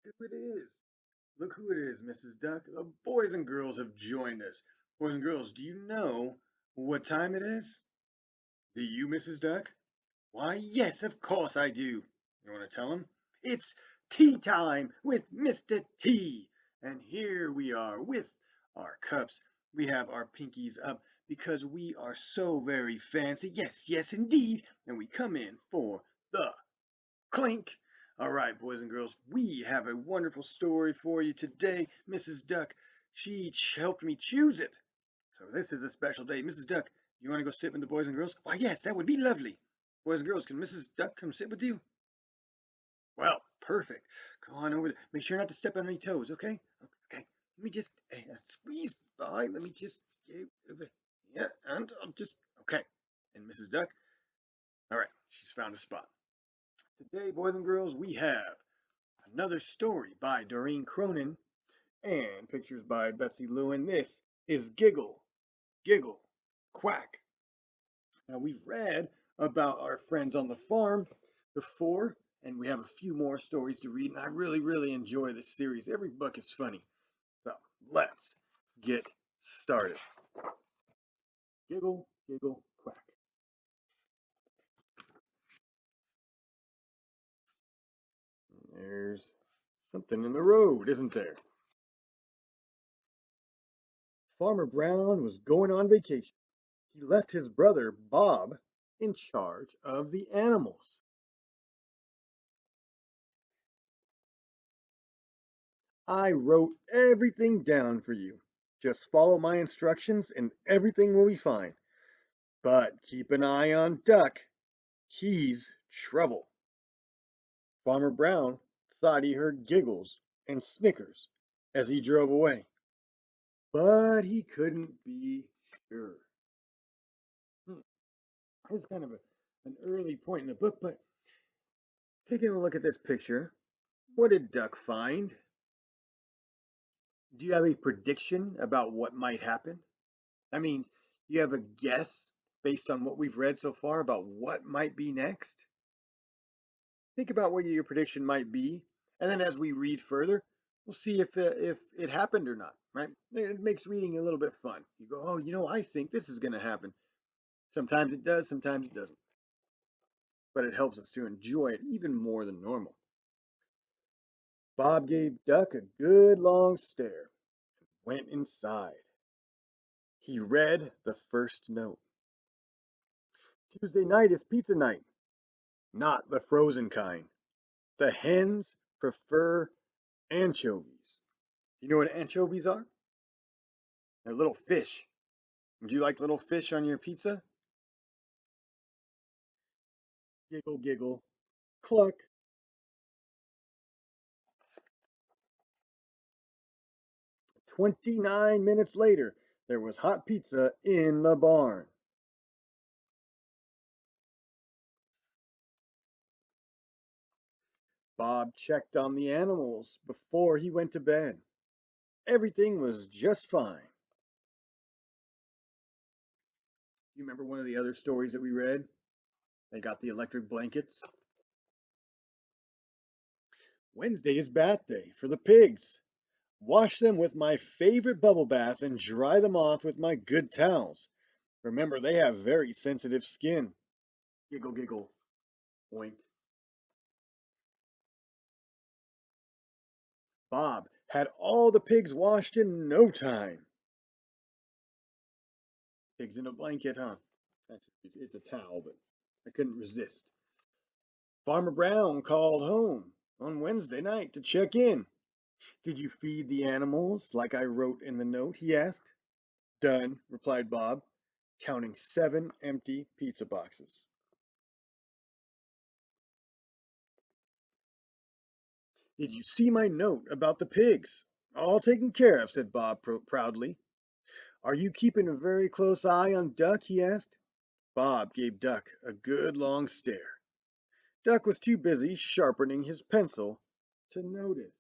who it is. Look who it is, Mrs. Duck. The boys and girls have joined us. Boys and girls, do you know what time it is? Do you, Mrs. Duck? Why, yes, of course I do. You want to tell them? It's tea time with Mr. T. And here we are with our cups. We have our pinkies up because we are so very fancy. Yes, yes, indeed. And we come in for the clink. All right, boys and girls, we have a wonderful story for you today. Mrs. Duck, she helped me choose it. So this is a special day. Mrs. Duck, you want to go sit with the boys and girls? Why, yes, that would be lovely. Boys and girls, can Mrs. Duck come sit with you? Well, perfect. Go on over there. Make sure not to step on any toes, okay? Okay. Let me just squeeze by. Let me just get over. Yeah, and I'll just okay. And Mrs. Duck, all right, she's found a spot. Today, boys and girls, we have another story by Doreen Cronin and pictures by Betsy Lewin. This is Giggle, Giggle, Quack. Now, we've read about our friends on the farm before, and we have a few more stories to read, and I really, really enjoy this series. Every book is funny. So, let's get started. Giggle, Giggle, Quack. There's something in the road, isn't there? Farmer Brown was going on vacation. He left his brother Bob in charge of the animals. I wrote everything down for you. Just follow my instructions and everything will be fine. But keep an eye on Duck. He's trouble. Farmer Brown thought he heard giggles and snickers as he drove away, but he couldn't be sure. Hmm, This is kind of an early point in the book, but taking a look at this picture, what did Duck find? Do you have a prediction about what might happen? That means you have a guess based on what we've read so far about what might be next. Think about what your prediction might be, and then as we read further, we'll see if it happened or not. Right? It makes reading a little bit fun. You go, oh, I think this is going to happen. Sometimes it does, sometimes it doesn't, but it helps us to enjoy it even more than normal. Bob gave Duck a good long stare, went inside. He read the first note. Tuesday night is pizza night, not the frozen kind. The hens prefer anchovies. Do you know what anchovies are? They're little fish. Would you like little fish on your pizza? Giggle, giggle, cluck. 29 minutes later, there was hot pizza in the barn. Bob checked on the animals before he went to bed. Everything was just fine. You remember one of the other stories that we read? They got the electric blankets. Wednesday is bath day for the pigs. Wash them with my favorite bubble bath and dry them off with my good towels. Remember, they have very sensitive skin. Giggle, giggle, oink. Bob had all the pigs washed in no time. Pigs in a blanket, huh? Actually, it's a towel, but I couldn't resist. Farmer Brown called home on Wednesday night to check in. Did you feed the animals like I wrote in the note? He asked. Done, replied Bob, counting 7 empty pizza boxes. Did you see my note about the pigs? All taken care of, said Bob proudly. Are you keeping a very close eye on Duck? He asked. Bob gave Duck a good long stare. Duck was too busy sharpening his pencil to notice.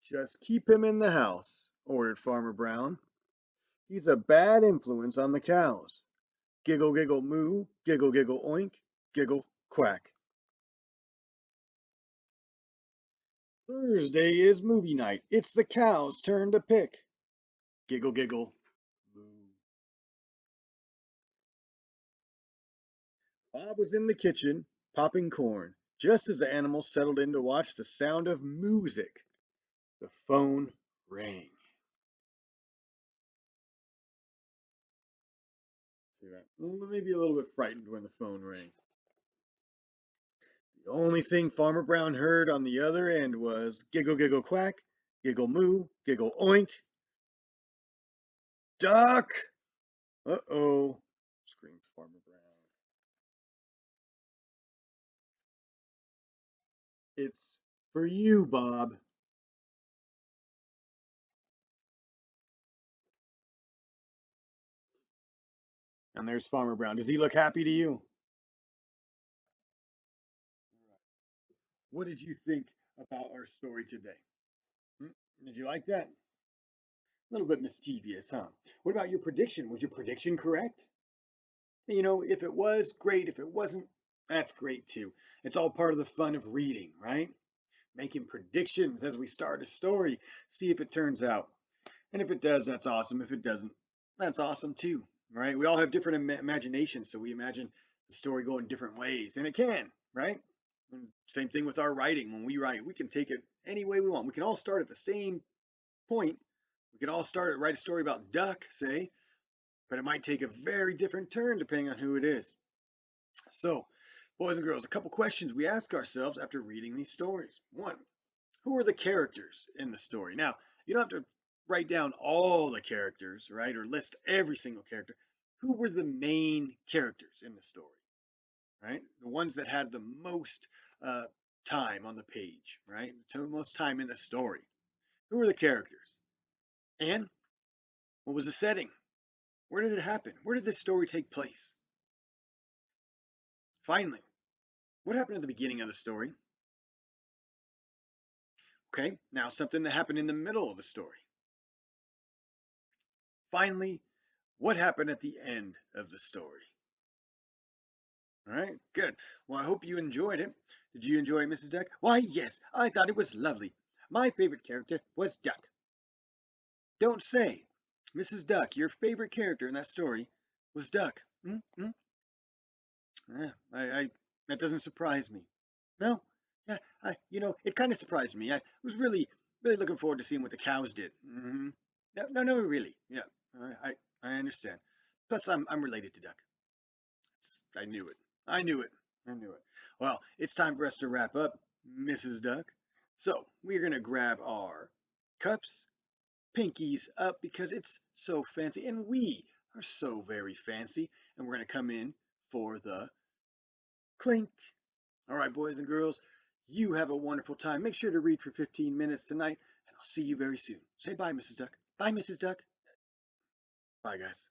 Just keep him in the house, ordered Farmer Brown. He's a bad influence on the cows. Giggle, giggle, moo, giggle, giggle, oink, giggle, Quack. Thursday is movie night. It's the cow's turn to pick. Giggle, giggle. Moo. Bob was in the kitchen, popping corn, just as the animals settled in to watch the sound of music. The phone rang. See that? Maybe a little bit frightened when the phone rang. The only thing Farmer Brown heard on the other end was giggle, giggle, quack, giggle, moo, giggle, oink. Duck! Uh-oh, screamed Farmer Brown. It's for you, Bob. And there's Farmer Brown. Does he look happy to you? What did you think about our story today? Hmm? Did you like that? A little bit mischievous, huh? What about your prediction? Was your prediction correct? If it was, great. If it wasn't, that's great too. It's all part of the fun of reading, right? Making predictions as we start a story, see if it turns out. And if it does, that's awesome. If it doesn't, that's awesome too, right? We all have different imaginations, so we imagine the story going different ways, and it can, right? And same thing with our writing. When we write, we can take it any way we want. We can all start at the same point. We can all start write a story about duck, say, but it might take a very different turn depending on who it is. So, boys and girls, a couple questions we ask ourselves after reading these stories. One, who are the characters in the story? Now, you don't have to write down all the characters, right, or list every single character. Who were the main characters in the story, right? The ones that had the most uh, time on the page, right? The most time in the story. Who are the characters? And what was the setting? Where did it happen? Where did this story take place? Finally, what happened at the beginning of the story? Okay, now something that happened in the middle of the story. Finally, what happened at the end of the story? All right, good. Well, I hope you enjoyed it. Did you enjoy it, Mrs. Duck? Why, yes, I thought it was lovely. My favorite character was Duck. Don't say. Mrs. Duck, your favorite character in that story was Duck. Mm-hmm. Yeah, that doesn't surprise me. No, yeah, it kind of surprised me. I was really, really looking forward to seeing what the cows did. No, no, no, really. Yeah, I understand. Plus, I'm related to Duck. I knew it. I knew it. I knew it. Well, it's time for us to wrap up, Mrs. Duck. So we're gonna grab our cups, pinkies up because it's so fancy, and we are so very fancy, and we're gonna come in for the clink. All right, boys and girls, you have a wonderful time. Make sure to read for 15 minutes tonight, and I'll see you very soon. Say bye, Mrs. Duck. Bye, Mrs. Duck. Bye, guys.